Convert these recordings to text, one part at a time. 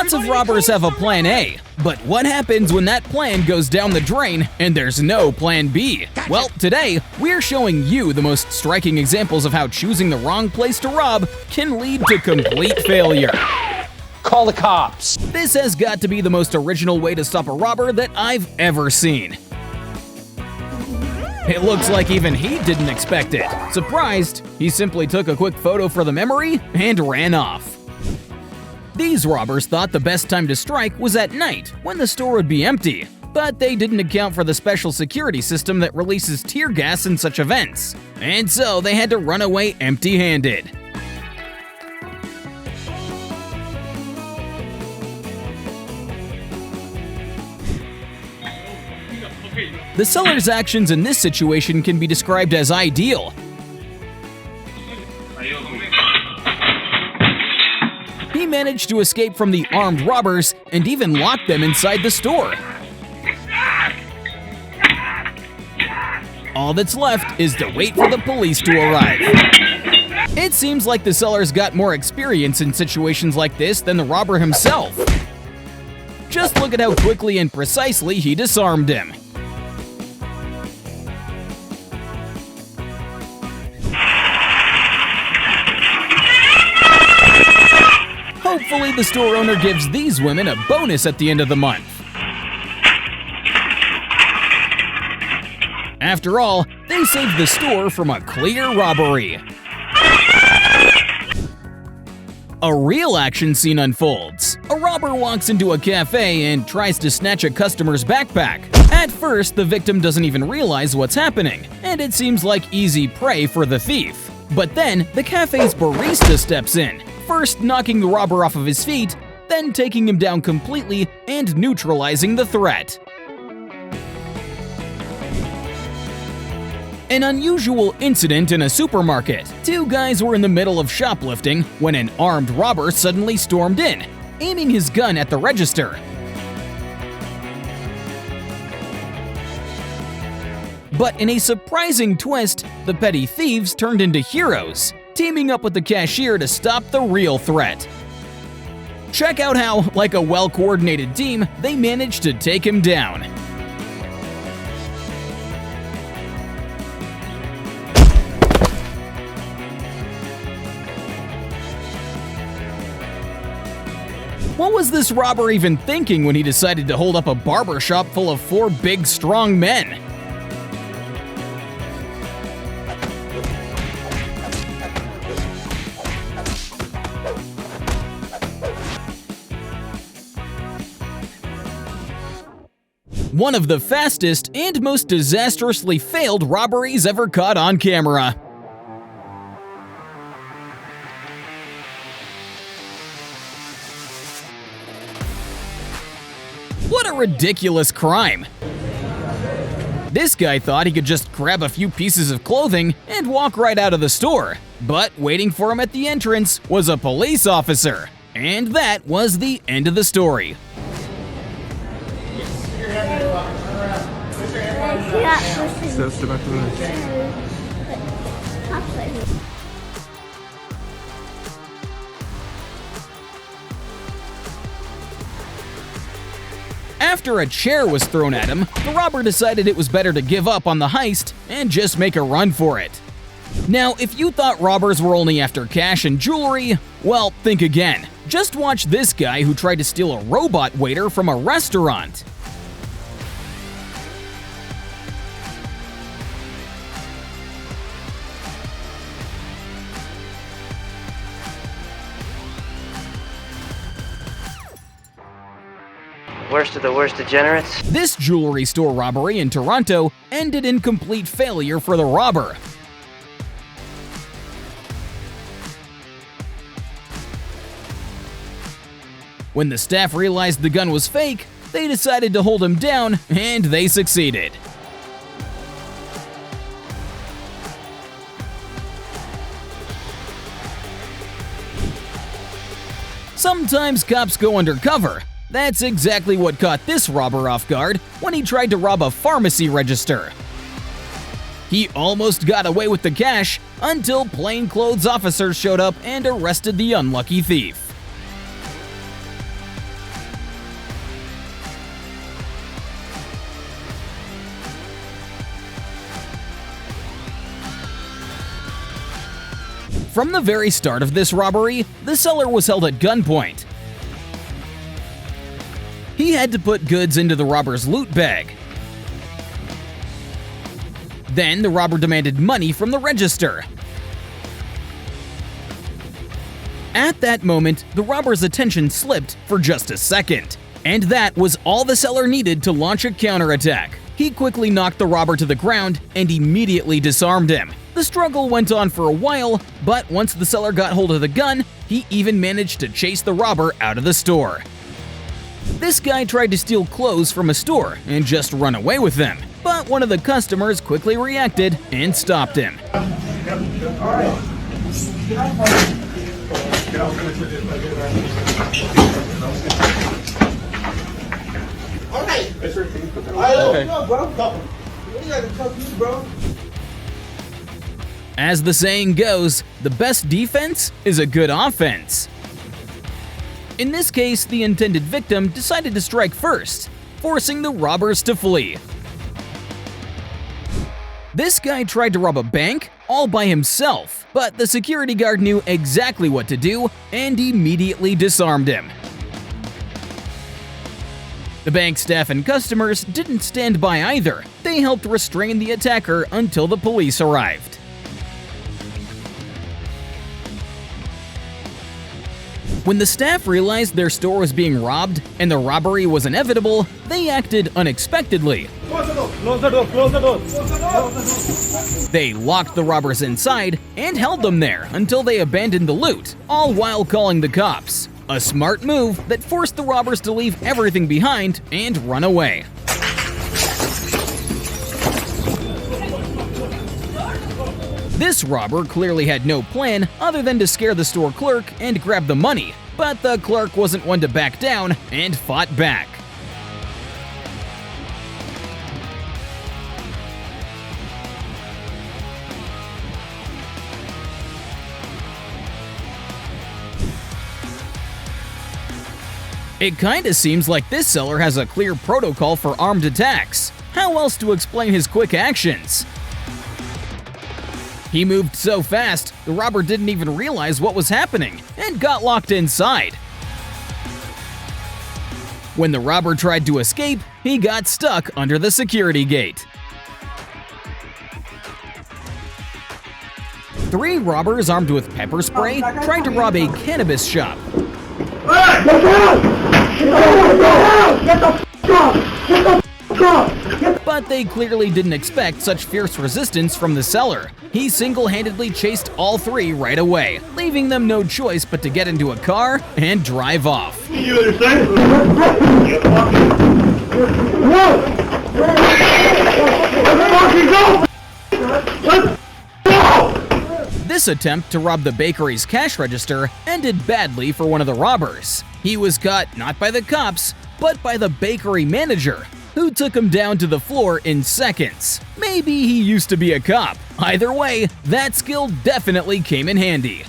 Lots of robbers have a plan A, but what happens when that plan goes down the drain and there's no plan B? Well, today, we're showing you the most striking examples of how choosing the wrong place to rob can lead to complete failure. Call the cops. This has got to be the most original way to stop a robber that I've ever seen. It looks like even he didn't expect it. Surprised, he simply took a quick photo for the memory and ran off. These robbers thought the best time to strike was at night, when the store would be empty, but they didn't account for the special security system that releases tear gas in such events, and so they had to run away empty-handed. The seller's actions in this situation can be described as ideal. He managed to escape from the armed robbers and even locked them inside the store. All that's left is to wait for the police to arrive. It seems like the seller's got more experience in situations like this than the robber himself. Just look at how quickly and precisely he disarmed him. Hopefully, the store owner gives these women a bonus at the end of the month. After all, they saved the store from a clear robbery. A real action scene unfolds. A robber walks into a cafe and tries to snatch a customer's backpack. At first, the victim doesn't even realize what's happening, and it seems like easy prey for the thief. But then, the cafe's barista steps in, first knocking the robber off of his feet, then taking him down completely and neutralizing the threat. An unusual incident in a supermarket. Two guys were in the middle of shoplifting when an armed robber suddenly stormed in, aiming his gun at the register. But in a surprising twist, the petty thieves turned into heroes, teaming up with the cashier to stop the real threat. Check out how, like a well-coordinated team, they managed to take him down. What was this robber even thinking when he decided to hold up a barber shop full of 4 big, strong men? One of the fastest and most disastrously failed robberies ever caught on camera. What a ridiculous crime! This guy thought he could just grab a few pieces of clothing and walk right out of the store, but waiting for him at the entrance was a police officer. And that was the end of the story. Step back to the After a chair was thrown at him, the robber decided it was better to give up on the heist and just make a run for it. Now, if you thought robbers were only after cash and jewelry, well, think again. Just watch this guy who tried to steal a robot waiter from a restaurant. Worst of the worst degenerates? This jewelry store robbery in Toronto ended in complete failure for the robber. When the staff realized the gun was fake, they decided to hold him down, and they succeeded. Sometimes cops go undercover. That's exactly what caught this robber off guard when he tried to rob a pharmacy register. He almost got away with the cash until plainclothes officers showed up and arrested the unlucky thief. From the very start of this robbery, the seller was held at gunpoint. He had to put goods into the robber's loot bag. Then the robber demanded money from the register. At that moment, the robber's attention slipped for just a second. And that was all the seller needed to launch a counterattack. He quickly knocked the robber to the ground and immediately disarmed him. The struggle went on for a while, but once the seller got hold of the gun, he even managed to chase the robber out of the store. This guy tried to steal clothes from a store and just run away with them, but one of the customers quickly reacted and stopped him. As the saying goes, the best defense is a good offense. In this case, the intended victim decided to strike first, forcing the robbers to flee. This guy tried to rob a bank all by himself, but the security guard knew exactly what to do and immediately disarmed him. The bank staff and customers didn't stand by either. They helped restrain the attacker until the police arrived. When the staff realized their store was being robbed and the robbery was inevitable, they acted unexpectedly. Close the door! Close the door! Close the door! Close the door! They locked the robbers inside and held them there until they abandoned the loot, all while calling the cops. A smart move that forced the robbers to leave everything behind and run away. This robber clearly had no plan other than to scare the store clerk and grab the money, but the clerk wasn't one to back down and fought back. It kinda seems like this seller has a clear protocol for armed attacks. How else to explain his quick actions? He moved so fast, the robber didn't even realize what was happening and got locked inside. When the robber tried to escape, he got stuck under the security gate. 3 robbers armed with pepper spray tried to rob a cannabis shop. But they clearly didn't expect such fierce resistance from the seller. He single-handedly chased all 3 right away, leaving them no choice but to get into a car and drive off. You understand? This attempt to rob the bakery's cash register ended badly for one of the robbers. He was caught not by the cops, but by the bakery manager, who took him down to the floor in seconds. Maybe he used to be a cop. Either way, that skill definitely came in handy.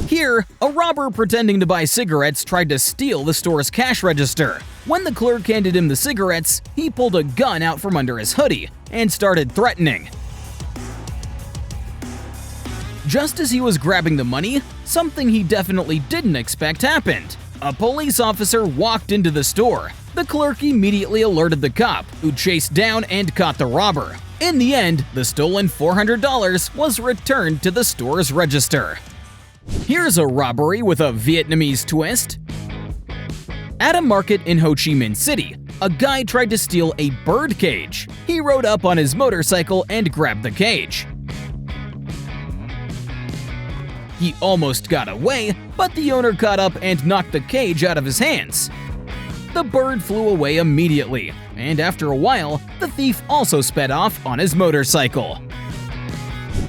Here, a robber pretending to buy cigarettes tried to steal the store's cash register. When the clerk handed him the cigarettes, he pulled a gun out from under his hoodie and started threatening. Just as he was grabbing the money, something he definitely didn't expect happened. A police officer walked into the store. The clerk immediately alerted the cop, who chased down and caught the robber. In the end, the stolen $400 was returned to the store's register. Here's a robbery with a Vietnamese twist. At a market in Ho Chi Minh City, a guy tried to steal a bird cage. He rode up on his motorcycle and grabbed the cage. He almost got away, but the owner caught up and knocked the cage out of his hands. The bird flew away immediately, and after a while, the thief also sped off on his motorcycle.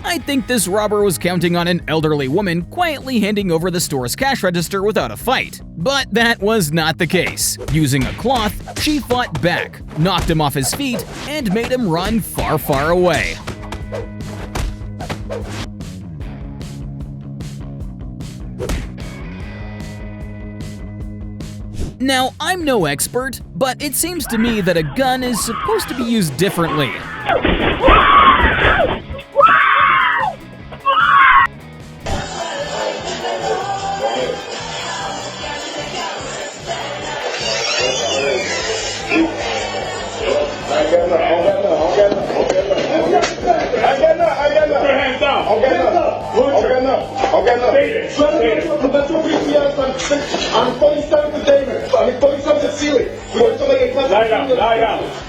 I think this robber was counting on an elderly woman quietly handing over the store's cash register without a fight. But that was not the case. Using a cloth, she fought back, knocked him off his feet, and made him run far, far away. Now, I'm no expert, but it seems to me that a gun is supposed to be used differently.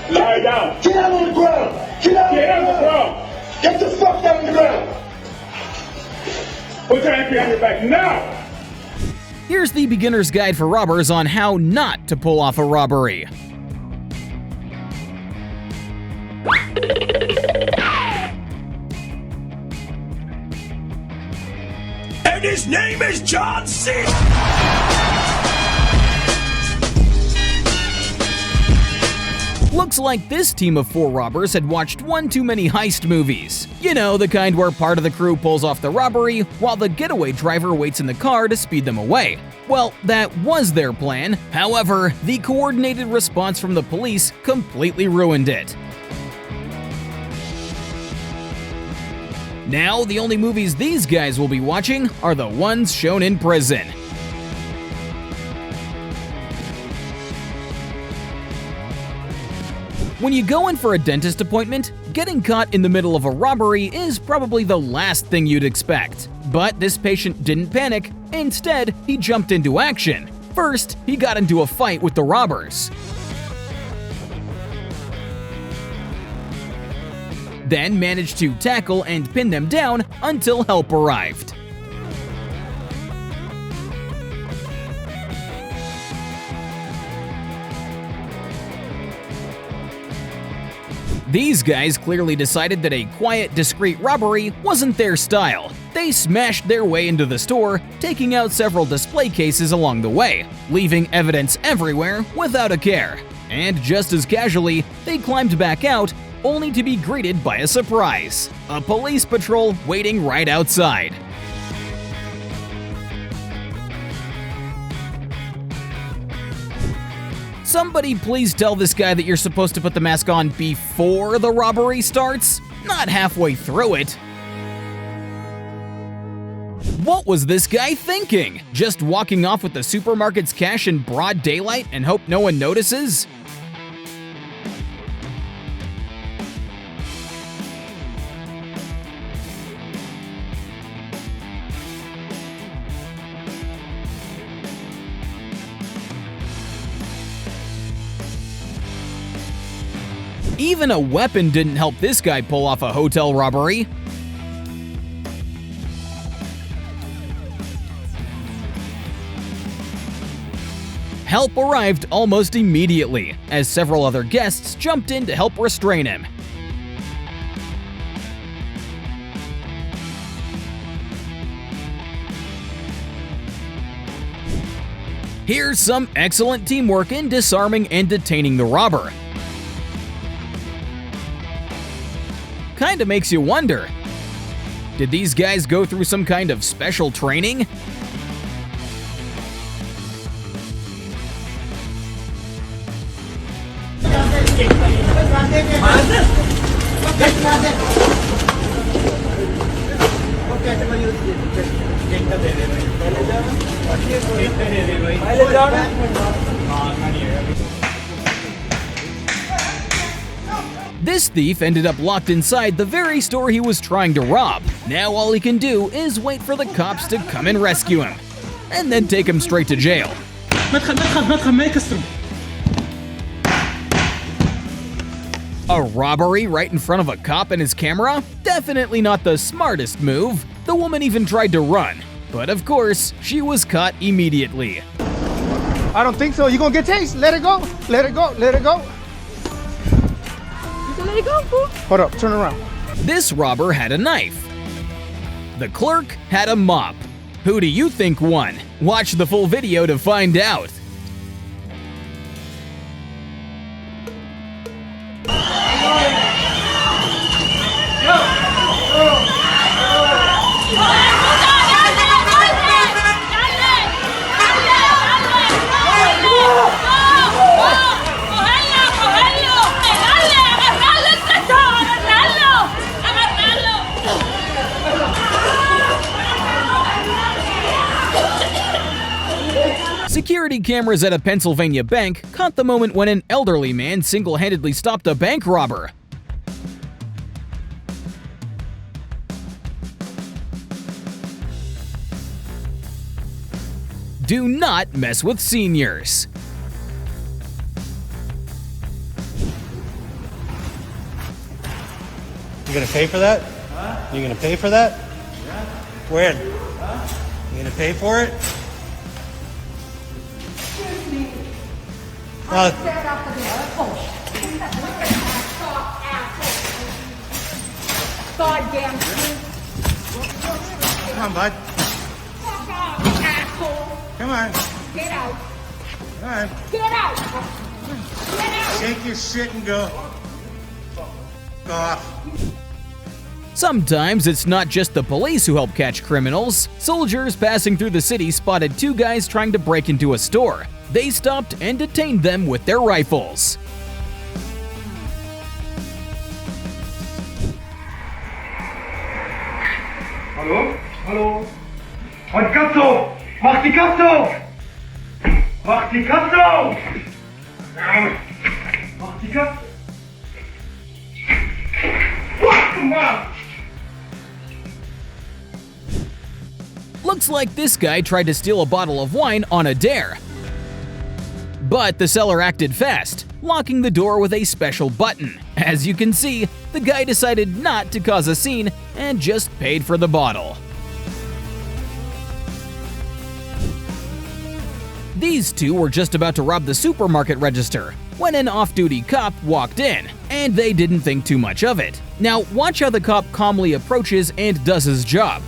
Lie down. Get out on the ground. Get on the ground. Get the fuck down on the ground. Put your hands behind your back now. Here's the beginner's guide for robbers on how not to pull off a robbery. And his name is John C. Looks like this team of 4 robbers had watched one too many heist movies. You know, the kind where part of the crew pulls off the robbery while the getaway driver waits in the car to speed them away. Well, that was their plan. However, the coordinated response from the police completely ruined it. Now, the only movies these guys will be watching are the ones shown in prison. When you go in for a dentist appointment, getting caught in the middle of a robbery is probably the last thing you'd expect. But this patient didn't panic. Instead, he jumped into action. First, he got into a fight with the robbers. Then managed to tackle and pin them down until help arrived. These guys clearly decided that a quiet, discreet robbery wasn't their style. They smashed their way into the store, taking out several display cases along the way, leaving evidence everywhere without a care. And just as casually, they climbed back out, only to be greeted by a surprise: a police patrol waiting right outside. Somebody please tell this guy that you're supposed to put the mask on before the robbery starts, not halfway through it. What was this guy thinking? Just walking off with the supermarket's cash in broad daylight and hope no one notices? Even a weapon didn't help this guy pull off a hotel robbery. Help arrived almost immediately, as several other guests jumped in to help restrain him. Here's some excellent teamwork in disarming and detaining the robber. Kinda makes you wonder, did these guys go through some kind of special training? This thief ended up locked inside the very store he was trying to rob. Now all he can do is wait for the cops to come and rescue him, and then take him straight to jail. A robbery right in front of a cop and his camera? Definitely not the smartest move. The woman even tried to run, but of course, she was caught immediately. I don't think so. You're gonna get tased. Let it go. Let it go. Let it go. Let it go, fool. Hold up. Turn around. This robber had a knife. The clerk had a mop. Who do you think won? Watch the full video to find out. Security cameras at a Pennsylvania bank caught the moment when an elderly man single-handedly stopped a bank robber. Do not mess with seniors. You gonna pay for that? Huh? You gonna pay for that? Yeah. When? Huh? You gonna pay for it? Excuse me. I said after the asshole. Goddamn thing. Come on, bud. Fuck off, asshole. Come on. Get out. Come on. Get out. Get out. Take your shit and go. Go off. Sometimes it's not just the police who help catch criminals. Soldiers passing through the city spotted two guys trying to break into a store. They stopped and detained them with their rifles. Hallo? Hallo? Mach die Katze auf! Mach die Katze auf! Mach die Katze auf! Mach die Katze! Come on! Looks like this guy tried to steal a bottle of wine on a dare. But the seller acted fast, locking the door with a special button. As you can see, the guy decided not to cause a scene and just paid for the bottle. These two were just about to rob the supermarket register when an off-duty cop walked in, and they didn't think too much of it. Now watch how the cop calmly approaches and does his job.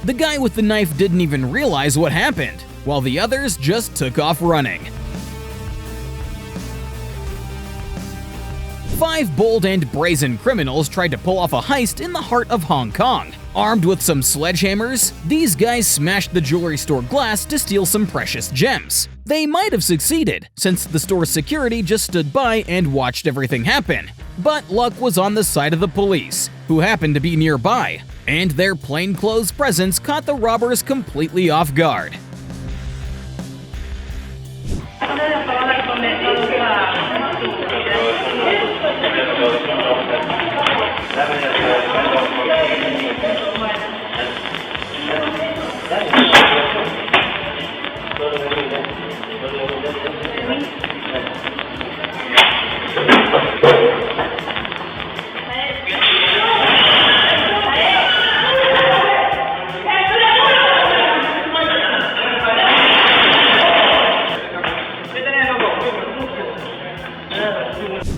The guy with the knife didn't even realize what happened, while the others just took off running. 5 bold and brazen criminals tried to pull off a heist in the heart of Hong Kong. Armed with some sledgehammers, these guys smashed the jewelry store glass to steal some precious gems. They might have succeeded, since the store's security just stood by and watched everything happen. But luck was on the side of the police, who happened to be nearby, and their plainclothes presence caught the robbers completely off guard.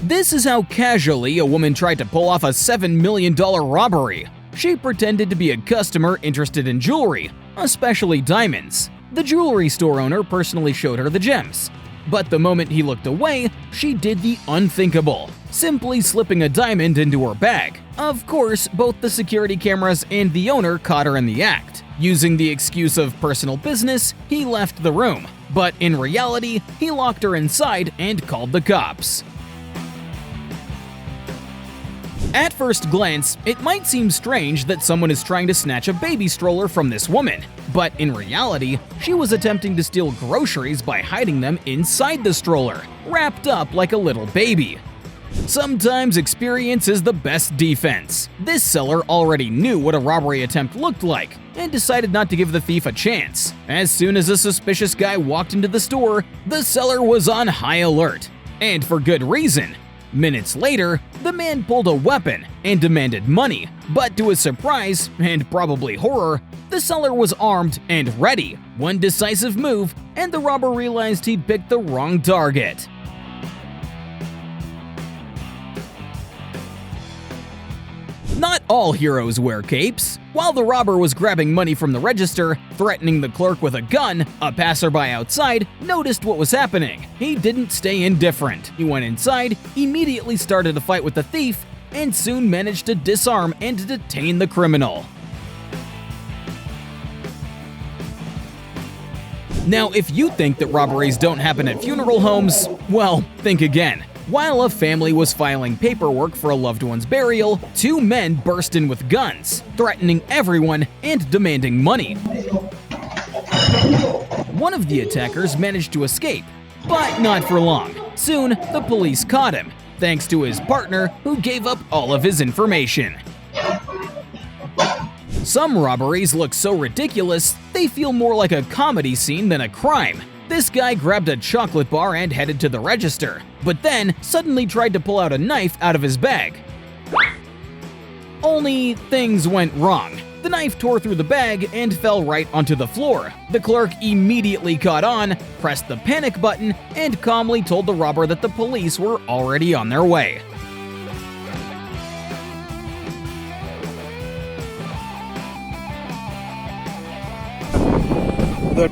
This is how casually a woman tried to pull off a $7 million robbery. She pretended to be a customer interested in jewelry, especially diamonds. The jewelry store owner personally showed her the gems. But the moment he looked away, she did the unthinkable, simply slipping a diamond into her bag. Of course, both the security cameras and the owner caught her in the act. Using the excuse of personal business, he left the room. But in reality, he locked her inside and called the cops. At first glance, it might seem strange that someone is trying to snatch a baby stroller from this woman, but in reality, she was attempting to steal groceries by hiding them inside the stroller, wrapped up like a little baby. Sometimes experience is the best defense. This seller already knew what a robbery attempt looked like and decided not to give the thief a chance. As soon as a suspicious guy walked into the store, the seller was on high alert, and for good reason. Minutes later, the man pulled a weapon and demanded money, but to his surprise, and probably horror, the seller was armed and ready. One decisive move, and the robber realized he'd picked the wrong target. Not all heroes wear capes. While the robber was grabbing money from the register, threatening the clerk with a gun, a passerby outside noticed what was happening. He didn't stay indifferent. He went inside, immediately started a fight with the thief, and soon managed to disarm and detain the criminal. Now, if you think that robberies don't happen at funeral homes, well, think again. While a family was filing paperwork for a loved one's burial, two men burst in with guns, threatening everyone and demanding money. One of the attackers managed to escape, but not for long. Soon, the police caught him, thanks to his partner who gave up all of his information. Some robberies look so ridiculous, they feel more like a comedy scene than a crime. This guy grabbed a chocolate bar and headed to the register, but then suddenly tried to pull out a knife out of his bag. Only things went wrong. The knife tore through the bag and fell right onto the floor. The clerk immediately caught on, pressed the panic button, and calmly told the robber that the police were already on their way.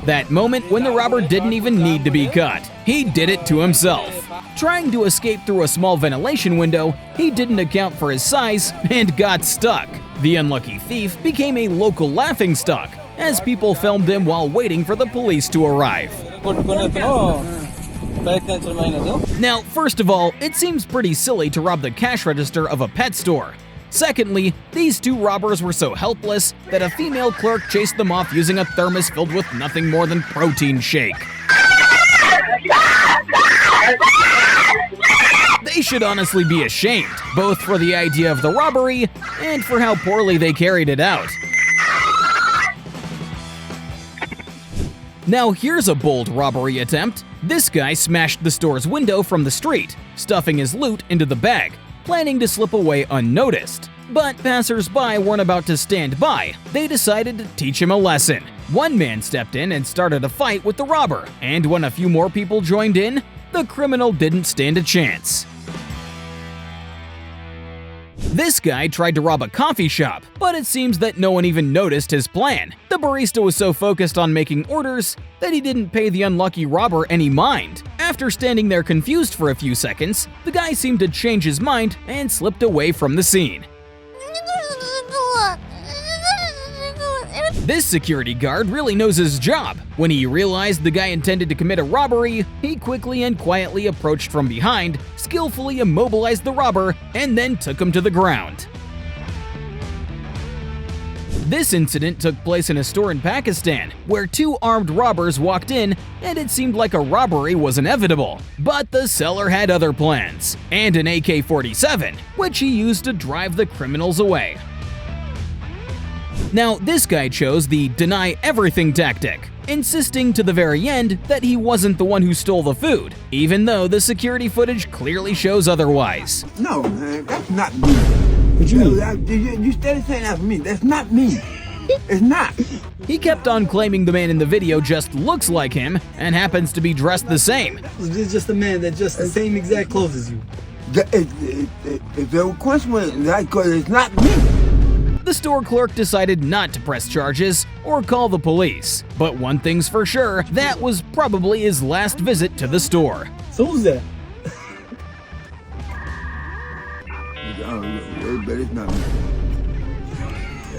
That moment when the robber didn't even need to be caught. He did it to himself. Trying to escape through a small ventilation window, he didn't account for his size and got stuck. The unlucky thief became a local laughingstock as people filmed him while waiting for the police to arrive. Now, first of all, it seems pretty silly to rob the cash register of a pet store. Secondly, these two robbers were so helpless that a female clerk chased them off using a thermos filled with nothing more than protein shake. They should honestly be ashamed, both for the idea of the robbery and for how poorly they carried it out. Now here's a bold robbery attempt. This guy smashed the store's window from the street, stuffing his loot into the bag, planning to slip away unnoticed. But passers-by weren't about to stand by. They decided to teach him a lesson. One man stepped in and started a fight with the robber, and when a few more people joined in, the criminal didn't stand a chance. This guy tried to rob a coffee shop, but it seems that no one even noticed his plan. The barista was so focused on making orders that he didn't pay the unlucky robber any mind. After standing there confused for a few seconds, the guy seemed to change his mind and slipped away from the scene. This security guard really knows his job. When he realized the guy intended to commit a robbery, he quickly and quietly approached from behind, skillfully immobilized the robber, and then took him to the ground. This incident took place in a store in Pakistan, where two armed robbers walked in, and it seemed like a robbery was inevitable. But the seller had other plans, and an AK-47, which he used to drive the criminals away. Now, this guy chose the deny everything tactic, insisting to the very end that he wasn't the one who stole the food, even though the security footage clearly shows otherwise. No, man, that's not me. What you mean? You started saying that's me. That's not me. It's not. He kept on claiming the man in the video just looks like him and happens to be dressed the same. This is just a man that's just the same exact clothes as you. If there were questions, it's not me. The store clerk decided not to press charges or call the police. But one thing's for sure, that was probably his last visit to the store. So who's that? But it's not me.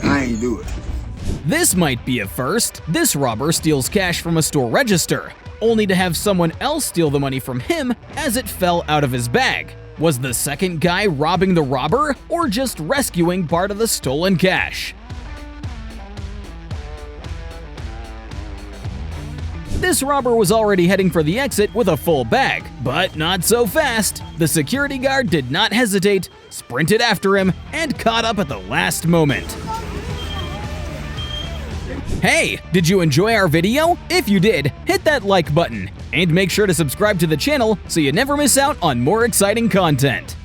I ain't do it. This might be a first. This robber steals cash from a store register, only to have someone else steal the money from him as it fell out of his bag. Was the second guy robbing the robber, or just rescuing part of the stolen cash? This robber was already heading for the exit with a full bag, but not so fast. The security guard did not hesitate, sprinted after him, and caught up at the last moment. Hey, did you enjoy our video? If you did, hit that like button, and make sure to subscribe to the channel so you never miss out on more exciting content.